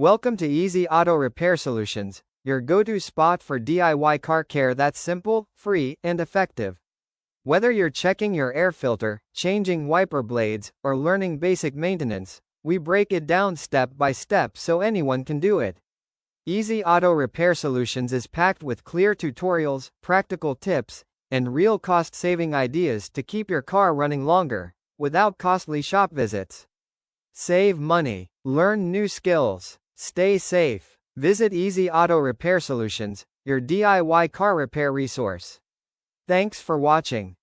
Welcome to Easy Auto Repair Solutions, your go-to spot for DIY car care that's simple, free, and effective. Whether you're checking your air filter, changing wiper blades, or learning basic maintenance, we break it down step by step so anyone can do it. Easy Auto Repair Solutions is packed with clear tutorials, practical tips, and real cost-saving ideas to keep your car running longer, without costly shop visits. Save money, learn new skills, stay safe. Visit Easy Auto Repair Solutions, your DIY car repair resource. Thanks for watching.